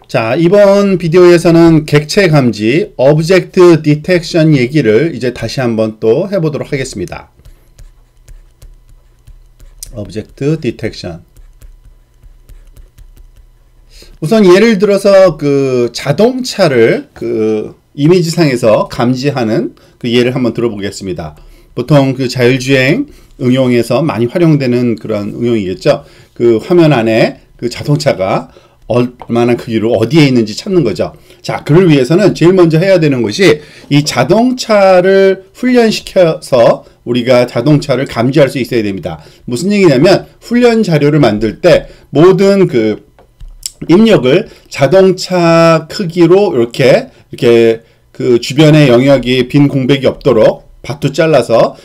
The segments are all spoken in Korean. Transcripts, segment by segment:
자, 이번 비디오에서는 객체 감지, Object Detection 얘기를 이제 다시 한번 또 해보도록 하겠습니다. Object Detection. 우선 예를 들어서 그 자동차를 그 이미지상에서 감지하는 그 예를 한번 들어보겠습니다. 보통 그 자율주행 응용에서 많이 활용되는 그런 응용이겠죠. 그 화면 안에 그 자동차가 얼마나 크기로 어디에 있는지 찾는 거죠. 자, 그를 위해서는 제일 먼저 해야 되는 것이 이 자동차를 훈련시켜서 우리가 자동차를 감지할 수 있어야 됩니다. 무슨 얘기냐면 훈련 자료를 만들 때 모든 그 입력을 자동차 크기로 이렇게 그 주변의 영역이 빈 공백이 없도록 밭도 잘라서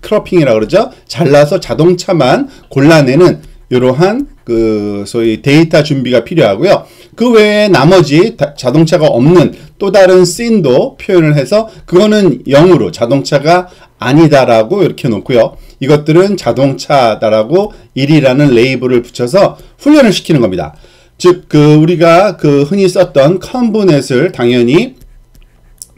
크로핑이라고 그러죠. 잘라서 자동차만 골라내는 이러한 그 소위 데이터 준비가 필요하고요. 그 외에 나머지 자동차가 없는 또 다른 씬도 표현을 해서 그거는 0으로 자동차가 아니다라고 이렇게 놓고요. 이것들은 자동차다라고 1이라는 레이블을 붙여서 훈련을 시키는 겁니다. 즉, 그 우리가 그 흔히 썼던 컨브넷을 당연히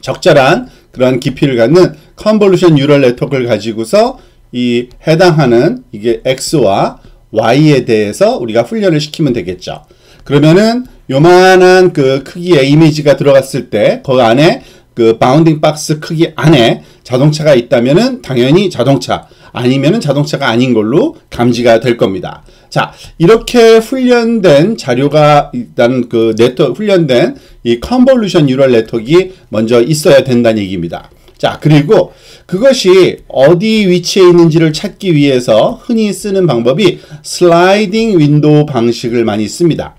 적절한 그런 깊이를 갖는 컨볼루션 뉴럴 네트워크를 가지고서 이 해당하는 이게 X와 Y에 대해서 우리가 훈련을 시키면 되겠죠. 그러면은 요만한 그 크기의 이미지가 들어갔을 때 그 안에 그 바운딩 박스 크기 안에 자동차가 있다면은 당연히 자동차, 아니면은 자동차가 아닌 걸로 감지가 될 겁니다. 자, 이렇게 훈련된 자료가 일단 그 네트워크 훈련된 이 컨볼루션 뉴럴 네트워크가 먼저 있어야 된다는 얘기입니다. 자, 그리고 그것이 어디 위치에 있는지를 찾기 위해서 흔히 쓰는 방법이 슬라이딩 윈도우 방식을 많이 씁니다.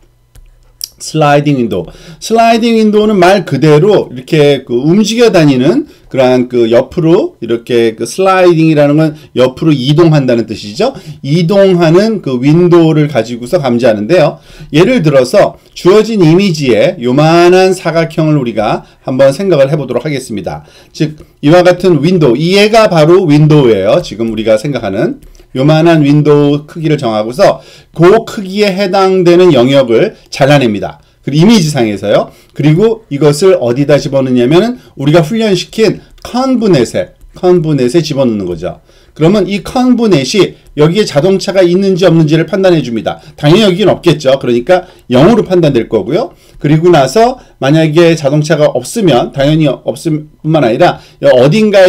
슬라이딩 윈도우. 슬라이딩 윈도우는 말 그대로 이렇게 그 움직여 다니는 그러한 그 옆으로 이렇게 그 슬라이딩이라는 건 옆으로 이동한다는 뜻이죠. 이동하는 그 윈도우를 가지고서 감지하는데요. 예를 들어서 주어진 이미지에 요만한 사각형을 우리가 한번 생각을 해보도록 하겠습니다. 즉 이와 같은 윈도우, 얘가 바로 윈도우예요. 지금 우리가 생각하는 요만한 윈도우 크기를 정하고서 그 크기에 해당되는 영역을 잘라냅니다. 그리고 이미지상에서요. 그리고 이것을 어디다 집어넣냐면은 우리가 훈련시킨 컨브넷에 집어넣는 거죠. 그러면 이 컨브넷이 여기에 자동차가 있는지 없는지를 판단해 줍니다. 당연히 여기는 없겠죠. 그러니까 0으로 판단될 거고요. 그리고 나서 만약에 자동차가 없으면 당연히 없을 뿐만 아니라 어딘가에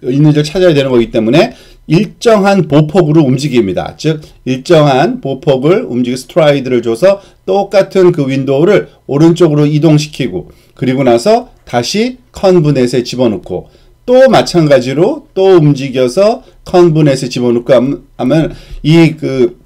있는지를 찾아야 되는 거기 때문에 일정한 보폭으로 움직입니다. 즉 일정한 보폭을 스트라이드를 줘서 똑같은 그 윈도우를 오른쪽으로 이동시키고 그리고 나서 다시 컨브넷에 집어넣고 또 마찬가지로 또 움직여서 컨브넷에 집어넣고 하면 이 그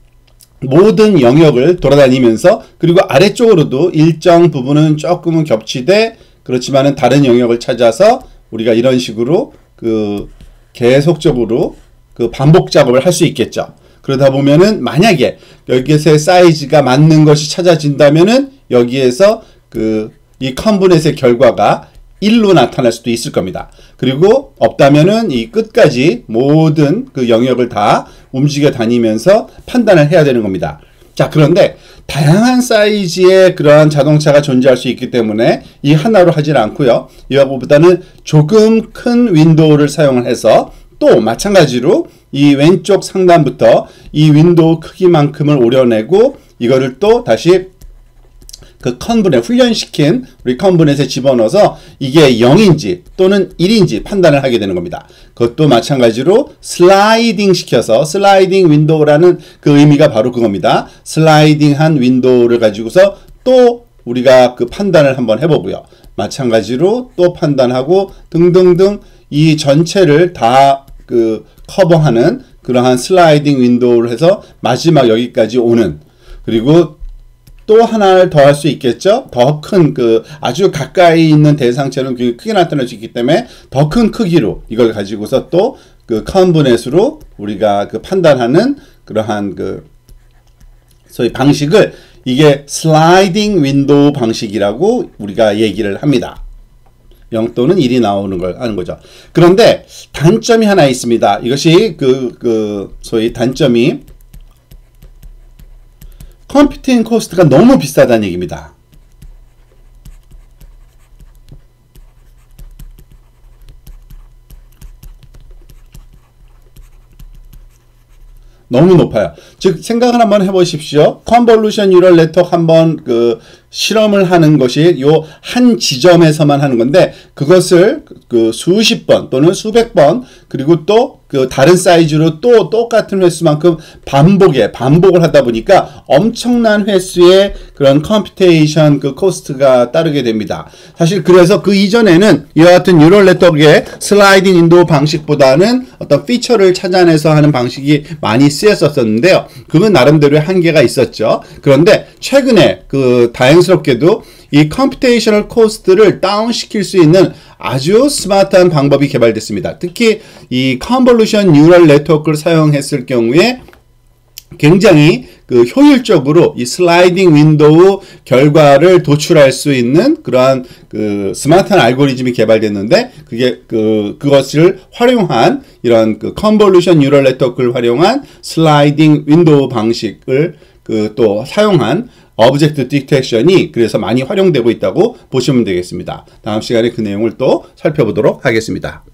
모든 영역을 돌아다니면서 그리고 아래쪽으로도 일정 부분은 조금은 겹치되 그렇지만은 다른 영역을 찾아서 우리가 이런 식으로 그 계속적으로 그 반복 작업을 할 수 있겠죠. 그러다 보면은 만약에 여기에서의 사이즈가 맞는 것이 찾아진다면은 여기에서 그 이 컨브넷의 결과가 1로 나타날 수도 있을 겁니다. 그리고 없다면은 이 끝까지 모든 그 영역을 다 움직여 다니면서 판단을 해야 되는 겁니다. 자, 그런데 다양한 사이즈의 그러한 자동차가 존재할 수 있기 때문에 이 하나로 하질 않고요. 이와 보다는 조금 큰 윈도우를 사용을 해서 또 마찬가지로 이 왼쪽 상단부터 이 윈도우 크기만큼을 오려내고 이거를 또 다시 그 컨브넷 훈련시킨 우리 컨브넷에 집어넣어서 이게 0인지 또는 1인지 판단을 하게 되는 겁니다. 그것도 마찬가지로 슬라이딩 시켜서 슬라이딩 윈도우라는 그 의미가 바로 그겁니다. 슬라이딩한 윈도우를 가지고서 또 우리가 그 판단을 한번 해보고요. 마찬가지로 또 판단하고 등등등 이 전체를 다 그 커버하는 그러한 슬라이딩 윈도우를 해서 마지막 여기까지 오는 그리고 또 하나를 더 할 수 있겠죠. 더 큰 그 아주 가까이 있는 대상체는 크게 나타날 수 있기 때문에 더 큰 크기로 이걸 가지고서 또 그 컨브넷으로 우리가 그 판단하는 그러한 그 소위 방식을 이게 슬라이딩 윈도우 방식이라고 우리가 얘기를 합니다. 0 또는 1이 나오는 걸 하는 거죠. 그런데 단점이 하나 있습니다. 이것이 소위 단점이 컴퓨팅 코스트가 너무 비싸다는 얘기입니다. 너무 높아요. 즉 생각을 한번 해보십시오. 컨볼루션 뉴럴 네트워크 한번 그 실험을 하는 것이 요 한 지점에서만 하는 건데 그것을 그 수십 번 또는 수백 번 그리고 또 그 다른 사이즈로 또 똑같은 횟수만큼 반복을 하다 보니까 엄청난 횟수의 그런 컴퓨테이션 그 코스트가 따르게 됩니다. 사실 그래서 그 이전에는 이와 같은 뉴럴 네트워크의 슬라이딩 윈도우 방식보다는 어떤 피처를 찾아내서 하는 방식이 많이 쓰였었는데요. 그건 나름대로의 한계가 있었죠. 그런데 최근에 그 다행스럽게도 이 컴퓨테이셔널 코스트를 다운시킬 수 있는 아주 스마트한 방법이 개발됐습니다. 특히 이 컨볼루션 뉴럴 네트워크를 사용했을 경우에 굉장히 그 효율적으로 이 슬라이딩 윈도우 결과를 도출할 수 있는 그러한 그 스마트한 알고리즘이 개발됐는데 그게 그것을 활용한 이런 그 컨볼루션 뉴럴 네트워크를 활용한 슬라이딩 윈도우 방식을 또 사용한 오브젝트 디텍션이 그래서 많이 활용되고 있다고 보시면 되겠습니다. 다음 시간에 그 내용을 또 살펴보도록 하겠습니다.